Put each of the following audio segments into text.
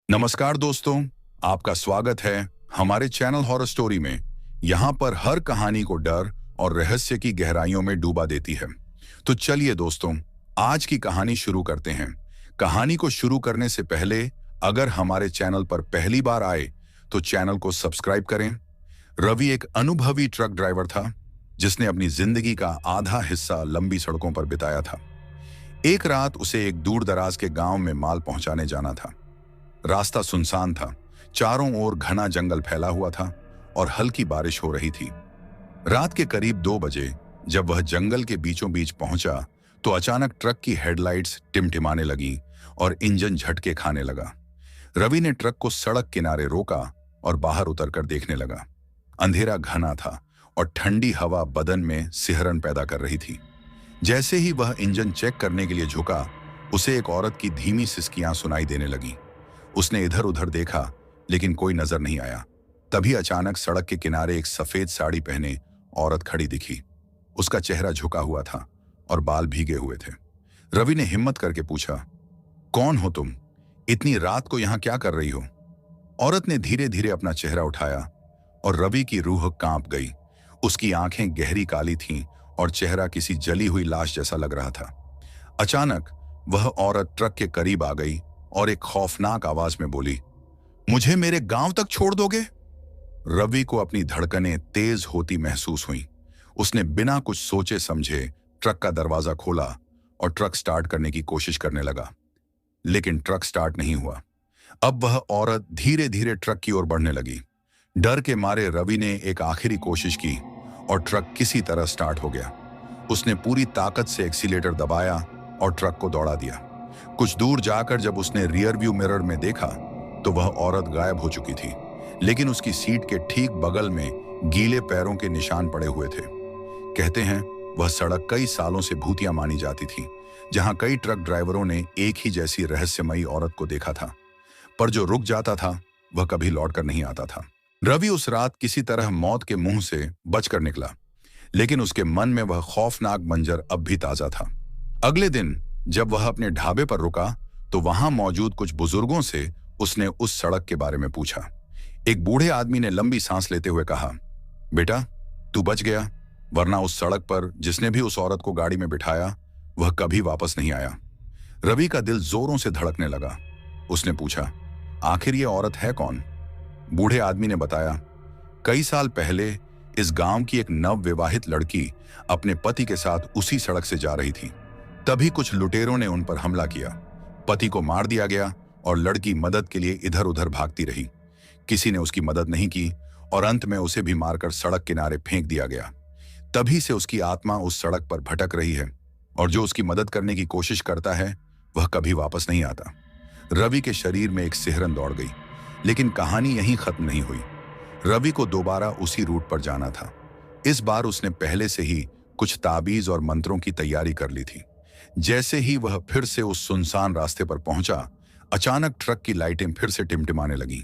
नमस्कार दोस्तों, आपका स्वागत है हमारे चैनल हॉरर स्टोरी में। यहाँ पर हर कहानी को डर और रहस्य की गहराइयों में डूबा देती है। तो चलिए दोस्तों, आज की कहानी शुरू करते हैं। कहानी को शुरू करने से पहले अगर हमारे चैनल पर पहली बार आए तो चैनल को सब्सक्राइब करें। रवि एक अनुभवी ट्रक ड्राइवर था जिसने अपनी जिंदगी का आधा हिस्सा लंबी सड़कों पर बिताया था। एक रात उसे एक दूर दराज के गांव में माल पहुंचाने जाना था। रास्ता सुनसान था, चारों ओर घना जंगल फैला हुआ था और हल्की बारिश हो रही थी। रात के करीब 2 बजे जब वह जंगल के बीचों बीच पहुंचा तो अचानक ट्रक की हेडलाइट्स टिमटिमाने लगी और इंजन झटके खाने लगा। रवि ने ट्रक को सड़क किनारे रोका और बाहर उतरकर देखने लगा। अंधेरा घना था और ठंडी हवा बदन में सिहरन पैदा कर रही थी। जैसे ही वह इंजन चेक करने के लिए झुका, उसे एक औरत की धीमी सिसकियां सुनाई देने लगी। उसने इधर उधर देखा लेकिन कोई नजर नहीं आया। तभी अचानक सड़क के किनारे एक सफेद साड़ी पहने औरत खड़ी दिखी। उसका चेहरा झुका हुआ था और बाल भीगे हुए थे। रवि ने हिम्मत करके पूछा, कौन हो तुम? इतनी रात को यहां क्या कर रही हो? औरत ने धीरे धीरे अपना चेहरा उठाया और रवि की रूह कांप गई। उसकी आंखें गहरी काली थीं और चेहरा किसी जली हुई लाश जैसा लग रहा था। अचानक वह औरत ट्रक के करीब आ गई और एक खौफनाक आवाज में बोली, मुझे मेरे गांव तक छोड़ दोगे? रवि को अपनी धड़कनें तेज होती महसूस हुईं। उसने बिना कुछ सोचे समझे ट्रक का दरवाजा खोला और ट्रक स्टार्ट करने की कोशिश करने लगा, लेकिन ट्रक स्टार्ट नहीं हुआ। अब वह औरत धीरे धीरे ट्रक की ओर बढ़ने लगी। डर के मारे रवि ने एक आखिरी कोशिश की और ट्रक किसी तरह स्टार्ट हो गया। उसने पूरी ताकत से एक्सीलेटर दबाया और ट्रक को दौड़ा दिया। कुछ दूर जाकर जब उसने रियर व्यू मिरर में देखा तो वह औरत गायब हो चुकी थी, लेकिन उसकी सीट के ठीक बगल में गीले पैरों के निशान पड़े हुए थे। कहते हैं वह सड़क कई सालों से भूतिया मानी जाती थी, जहां कई ट्रक ड्राइवरों ने एक ही जैसी रहस्यमयी औरत को देखा था, पर जो रुक जाता था वह कभी लौटकर नहीं आता था। रवि उस रात किसी तरह मौत के मुंह से बचकर निकला, लेकिन उसके मन में वह खौफनाक मंजर अब भी ताजा था। अगले दिन जब वह अपने ढाबे पर रुका तो वहां मौजूद कुछ बुजुर्गों से उसने उस सड़क के बारे में पूछा। एक बूढ़े आदमी ने लंबी सांस लेते हुए कहा, बेटा, तू बच गया, वरना उस सड़क पर जिसने भी उस औरत को गाड़ी में बिठाया वह कभी वापस नहीं आया। रवि का दिल जोरों से धड़कने लगा। उसने पूछा, आखिर ये औरत है कौन? बूढ़े आदमी ने बताया, कई साल पहले इस गांव की एक नवविवाहित लड़की अपने पति के साथ उसी सड़क से जा रही थी। तभी कुछ लुटेरों ने उन पर हमला किया। पति को मार दिया गया और लड़की मदद के लिए इधर उधर भागती रही। किसी ने उसकी मदद नहीं की और अंत में उसे भी मारकर सड़क किनारे फेंक दिया गया। तभी से उसकी आत्मा उस सड़क पर भटक रही है और जो उसकी मदद करने की कोशिश करता है वह कभी वापस नहीं आता। रवि के शरीर में एक सिहरन दौड़ गई, लेकिन कहानी यहीं खत्म नहीं हुई। रवि को दोबारा उसी रूट पर जाना था। इस बार उसने पहले से ही कुछ ताबीज और मंत्रों की तैयारी कर ली थी। जैसे ही वह फिर से उस सुनसान रास्ते पर पहुंचा, अचानक ट्रक की लाइटें फिर से टिमटिमाने लगीं।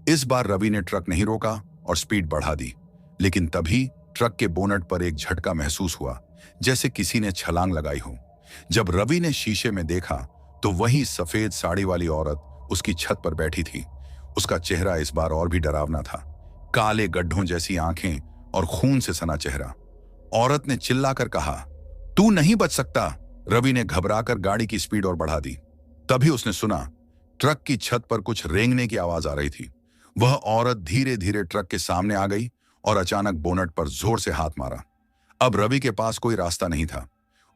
इस बार रवि ने ट्रक नहीं रोका और स्पीड बढ़ा दी, लेकिन तभी ट्रक के बोनट पर एक झटका महसूस हुआ, जैसे किसी ने छलांग लगाई हो। जब रवि ने शीशे में देखा तो वही सफेद साड़ी वाली औरत उसकी छत पर बैठी थी। उसका चेहरा इस बार और भी डरावना था, काले गड्ढों जैसी आंखें और खून से सना चेहरा। औरत ने चिल्लाकर कहा, तू नहीं बच सकता। रवि ने घबराकर गाड़ी की स्पीड और बढ़ा दी। तभी उसने सुना ट्रक की छत पर कुछ रेंगने की आवाज आ रही थी। वह औरत धीरे धीरे ट्रक के सामने आ गई और अचानक बोनट पर जोर से हाथ मारा। अब रवि के पास कोई रास्ता नहीं था।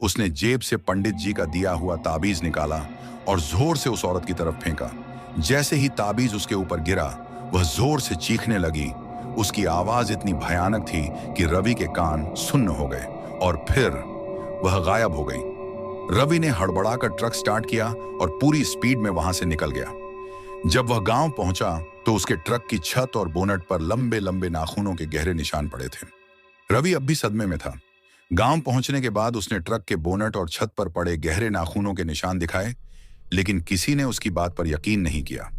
उसने जेब से पंडित जी का दिया हुआ ताबीज निकाला और जोर से उस औरत की तरफ फेंका। जैसे ही ताबीज उसके ऊपर गिरा, वह जोर से चीखने लगी। उसकी आवाज इतनी भयानक थी कि रवि के कान सुन्न हो गए और फिर वह गायब हो गई। रवि ने हड़बड़ाकर ट्रक स्टार्ट किया और पूरी स्पीड में वहां से निकल गया। जब वह गांव पहुंचा तो उसके ट्रक की छत और बोनट पर लंबे लंबे नाखूनों के गहरे निशान पड़े थे। रवि अब भी सदमे में था। गांव पहुंचने के बाद उसने ट्रक के बोनट और छत पर पड़े गहरे नाखूनों के निशान दिखाए, लेकिन किसी ने उसकी बात पर यकीन नहीं किया।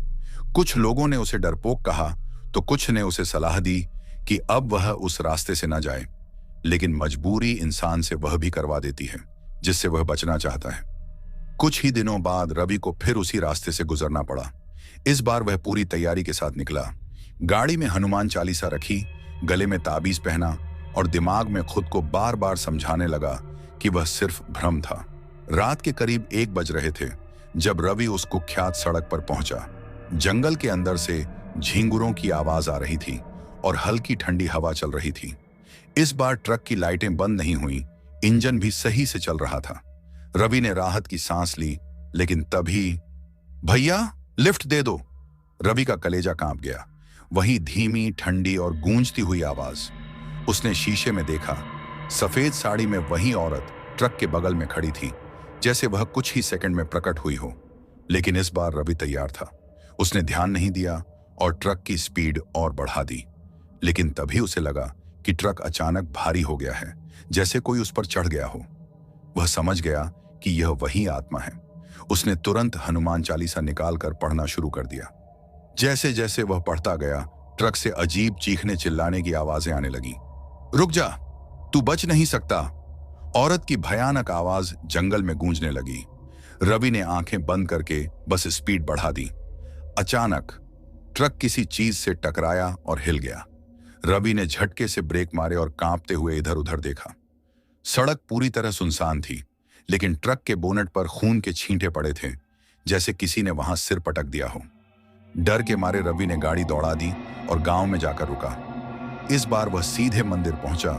कुछ लोगों ने उसे डरपोक कहा तो कुछ ने उसे सलाह दी कि अब वह उस रास्ते से न जाए, लेकिन मजबूरी इंसान से वह भी करवा देती है जिससे वह बचना चाहता है। कुछ ही दिनों बाद रवि को फिर उसी रास्ते से गुजरना पड़ा। इस बार वह पूरी तैयारी के साथ निकला। गाड़ी में हनुमान चालीसा रखी, गले में ताबीज पहना और दिमाग में खुद को बार बार समझाने लगा कि वह सिर्फ भ्रम था। रात के करीब 1 बज रहे थे जब रवि उस कुख्यात सड़क पर पहुंचा। जंगल के अंदर से झींगुरों की आवाज आ रही थी और हल्की ठंडी हवा चल रही थी। इस बार ट्रक की लाइटें बंद नहीं हुई, इंजन भी सही से चल रहा था। रवि ने राहत की सांस ली, लेकिन तभी, भैया लिफ्ट दे दो। रवि का कलेजा कांप गया। वही धीमी, ठंडी और गूंजती हुई आवाज। उसने शीशे में देखा, सफेद साड़ी में वही औरत ट्रक के बगल में खड़ी थी, जैसे वह कुछ ही सेकंड में प्रकट हुई हो। लेकिन इस बार रवि तैयार था। उसने ध्यान नहीं दिया और ट्रक की स्पीड और बढ़ा दी। लेकिन तभी उसे लगा कि ट्रक अचानक भारी हो गया है, जैसे कोई उस पर चढ़ गया हो। वह समझ गया कि यह वही आत्मा है। उसने तुरंत हनुमान चालीसा निकालकर पढ़ना शुरू कर दिया। जैसे जैसे वह पढ़ता गया, ट्रक से अजीब चीखने चिल्लाने की आवाजें आने लगी। रुक जा, तू बच नहीं सकता। औरत की भयानक आवाज जंगल में गूंजने लगी। रवि ने आंखें बंद करके बस स्पीड बढ़ा दी। अचानक ट्रक किसी चीज से टकराया और हिल गया। रवि ने झटके से ब्रेक मारे और कांपते हुए इधर उधर देखा। सड़क पूरी तरह सुनसान थी, लेकिन ट्रक के बोनट पर खून के छींटे पड़े थे, जैसे किसी ने वहां सिर पटक दिया हो। डर के मारे रवि ने गाड़ी दौड़ा दी और गांव में जाकर रुका। इस बार वह सीधे मंदिर पहुंचा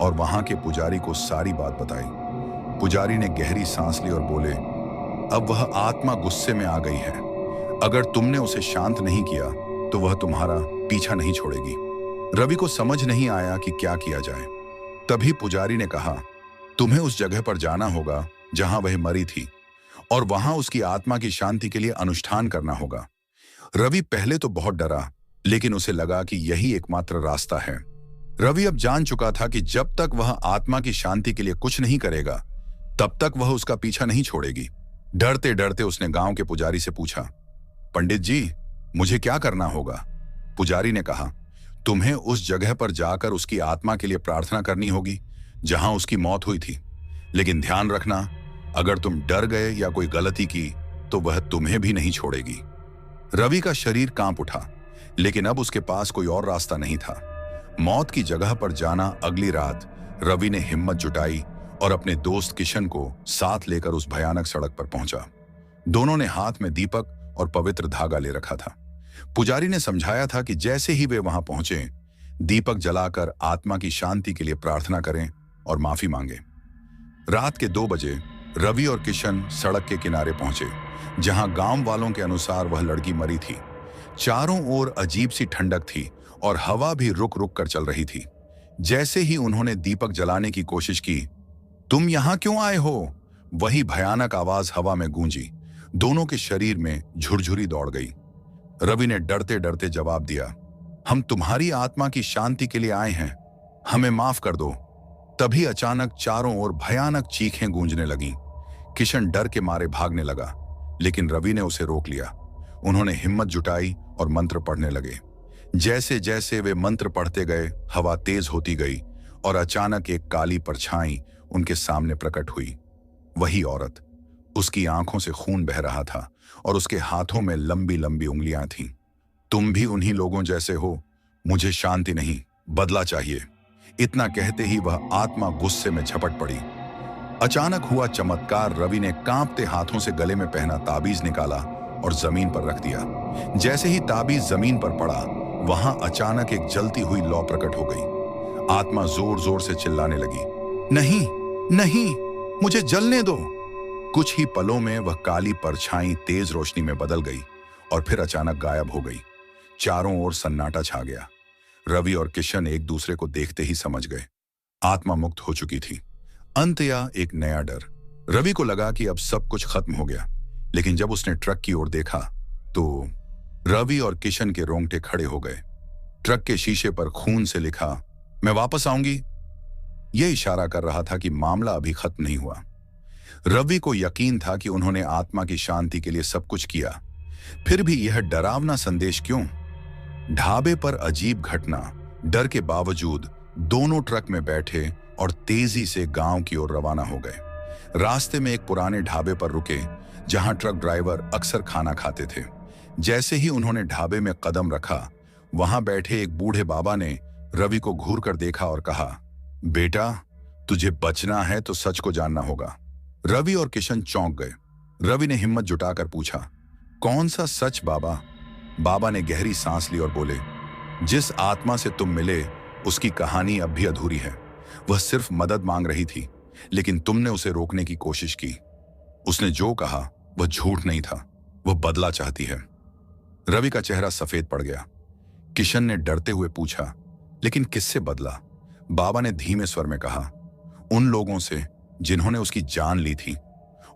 और वहां के पुजारी को सारी बात बताई। पुजारी ने गहरी सांस ली और बोले, अब वह आत्मा गुस्से में आ गई है। अगर तुमने उसे शांत नहीं किया तो वह तुम्हारा पीछा नहीं छोड़ेगी। रवि को समझ नहीं आया कि क्या किया जाए। तभी पुजारी ने कहा, तुम्हें उस जगह पर जाना होगा जहां वह मरी थी और वहां उसकी आत्मा की शांति के लिए अनुष्ठान करना होगा। रवि पहले तो बहुत डरा, लेकिन उसे लगा कि यही एकमात्र रास्ता है। रवि अब जान चुका था कि जब तक वह आत्मा की शांति के लिए कुछ नहीं करेगा, तब तक वह उसका पीछा नहीं छोड़ेगी। डरते डरते उसने गांव के पुजारी से पूछा, पंडित जी, मुझे क्या करना होगा? पुजारी ने कहा, तुम्हें उस जगह पर जाकर उसकी आत्मा के लिए प्रार्थना करनी होगी जहां उसकी मौत हुई थी। लेकिन ध्यान रखना, अगर तुम डर गए या कोई गलती की तो वह तुम्हें भी नहीं छोड़ेगी। रवि का शरीर कांप उठा, लेकिन अब उसके पास कोई और रास्ता नहीं था। मौत की जगह पर जाना। अगली रात रवि ने हिम्मत जुटाई और अपने दोस्त किशन को साथ लेकर उस भयानक सड़क पर पहुंचा। दोनों ने हाथ में दीपक और पवित्र धागा ले रखा था। पुजारी ने समझाया था कि जैसे ही वे वहां पहुंचे, दीपक जलाकर आत्मा की शांति के लिए प्रार्थना करें और माफी मांगे। रात के 2 बजे रवि और किशन सड़क के किनारे पहुंचे, जहां गांव वालों के अनुसार वह लड़की मरी थी। चारों ओर अजीब सी ठंडक थी और हवा भी रुक रुक कर चल रही थी। जैसे ही उन्होंने दीपक जलाने की कोशिश की, तुम यहां क्यों आए हो? वही भयानक आवाज हवा में गूंजी। दोनों के शरीर में झुरझुरी दौड़ गई। रवि ने डरते डरते जवाब दिया, हम तुम्हारी आत्मा की शांति के लिए आए हैं, हमें माफ कर दो। तभी अचानक चारों ओर भयानक चीखें गूंजने लगीं। किशन डर के मारे भागने लगा, लेकिन रवि ने उसे रोक लिया। उन्होंने हिम्मत जुटाई और मंत्र पढ़ने लगे। जैसे जैसे वे मंत्र पढ़ते गए, हवा तेज होती गई और अचानक एक काली परछाई उनके सामने प्रकट हुई। वही औरत। उसकी आंखों से खून बह रहा था और उसके हाथों में लंबी लंबी उंगलियां थीं। तुम भी उन्हीं लोगों जैसे हो, मुझे शांति नहीं, बदला चाहिए। इतना कहते ही वह आत्मा गुस्से में झपट पड़ी। अचानक हुआ चमत्कार। रवि ने कांपते हाथों से गले में पहना ताबीज निकाला और जमीन पर रख दिया। जैसे ही ताबीज जमीन पर पड़ा, वहां अचानक एक जलती हुई लौ प्रकट हो गई। आत्मा जोर जोर से चिल्लाने लगी, नहीं नहीं, मुझे जलने दो। कुछ ही पलों में वह काली परछाई तेज रोशनी में बदल गई और फिर अचानक गायब हो गई। चारों ओर सन्नाटा छा गया। रवि और किशन एक दूसरे को देखते ही समझ गए, आत्मा मुक्त हो चुकी थी। अंत या एक नया डर। रवि को लगा कि अब सब कुछ खत्म हो गया, लेकिन जब उसने ट्रक की ओर देखा तो रवि और किशन के रोंगटे खड़े हो गए। ट्रक के शीशे पर खून से लिखा, मैं वापस आऊंगी। यह इशारा कर रहा था कि मामला अभी खत्म नहीं हुआ। रवि को यकीन था कि उन्होंने आत्मा की शांति के लिए सब कुछ किया, फिर भी यह डरावना संदेश क्यों? ढाबे पर अजीब घटना। डर के बावजूद दोनों ट्रक में बैठे और तेजी से गांव की ओर रवाना हो गए। रास्ते में एक पुराने ढाबे पर रुके, जहां ट्रक ड्राइवर अक्सर खाना खाते थे। जैसे ही उन्होंने ढाबे में कदम रखा, वहां बैठे एक बूढ़े बाबा ने रवि को घूर कर देखा और कहा, बेटा, तुझे बचना है तो सच को जानना होगा। रवि और किशन चौंक गए। रवि ने हिम्मत जुटाकर पूछा, कौन सा सच बाबा? बाबा ने गहरी सांस ली और बोले, जिस आत्मा से तुम मिले उसकी कहानी अब भी अधूरी है। वह सिर्फ मदद मांग रही थी, लेकिन तुमने उसे रोकने की कोशिश की। उसने जो कहा वह झूठ नहीं था, वह बदला चाहती है। रवि का चेहरा सफेद पड़ गया। किशन ने डरते हुए पूछा, लेकिन किससे बदला? बाबा ने धीमे स्वर में कहा, उन लोगों से जिन्होंने उसकी जान ली थी,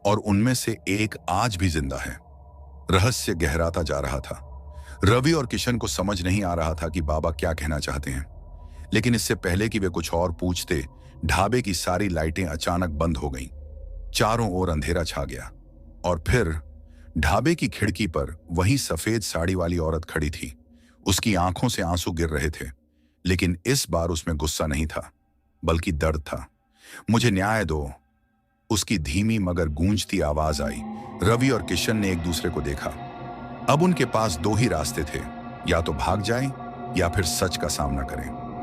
और उनमें से एक आज भी जिंदा है। रहस्य गहराता जा रहा था। रवि और किशन को समझ नहीं आ रहा था कि बाबा क्या कहना चाहते हैं, लेकिन इससे पहले कि वे कुछ और पूछते, ढाबे की सारी लाइटें अचानक बंद हो गईं। चारों ओर अंधेरा छा गया, और फिर ढाबे की खिड़की पर वही सफेद साड़ी वाली औरत खड़ी थी। उसकी आंखों से आंसू गिर रहे थे, लेकिन इस बार उसमें गुस्सा नहीं था, बल्कि दर्द था। मुझे न्याय दो, उसकी धीमी मगर गूंजती आवाज आई। रवि और किशन ने एक दूसरे को देखा। अब उनके पास दो ही रास्ते थे, या तो भाग जाएं या फिर सच का सामना करें।